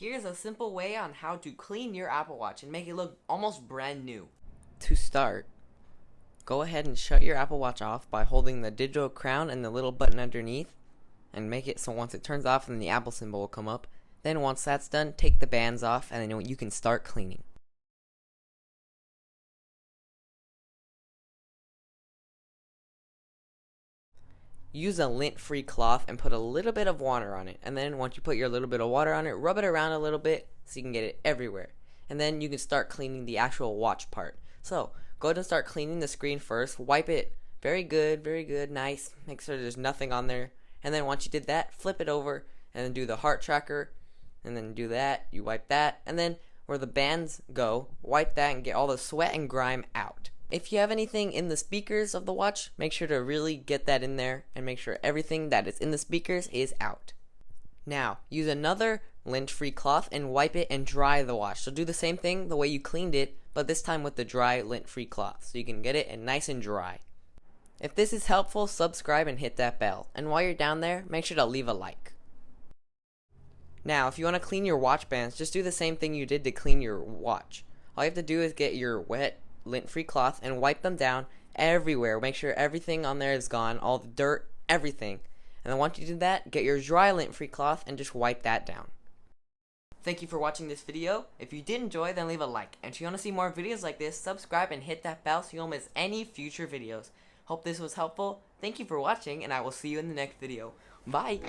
Here's a simple way on how to clean your Apple Watch and make it look almost brand new. To start, go ahead and shut your Apple Watch off by holding the digital crown and the little button underneath, and make it so once it turns off, then the Apple symbol will come up. Then once that's done, take the bands off, and then you can start cleaning. Use a lint-free cloth and put a little bit of water on it, and then once you put your little bit of water on it, rub it around a little bit so you can get it everywhere. And then you can start cleaning the actual watch part. So go ahead and start cleaning the screen first. Wipe it very good, nice. Make sure there's nothing on there. And then once you did that, flip it over and then do the heart tracker, and then do that. You wipe that, and then where the bands go, wipe that and get all the sweat and grime out. If you have anything in the speakers of the watch, make sure to really get that in there and make sure everything that is in the speakers is out. Now, use another lint-free cloth and wipe it and dry the watch. So do the same thing the way you cleaned it, but this time with the dry lint-free cloth, so you can get it nice and dry. If this is helpful, subscribe and hit that bell. And while you're down there, make sure to leave a like. Now, if you want to clean your watch bands, just do the same thing you did to clean your watch. All you have to do is get your wet lint-free cloth and wipe them down everywhere. Make sure everything on there is gone, all the dirt, everything. And then once you do that, get your dry lint-free cloth and just wipe that down. Thank you for watching this video. If you did enjoy, then leave a like. And if you want to see more videos like this, subscribe and hit that bell so you don't miss any future videos. Hope this was helpful. Thank you for watching, and I will see you in the next video. Bye!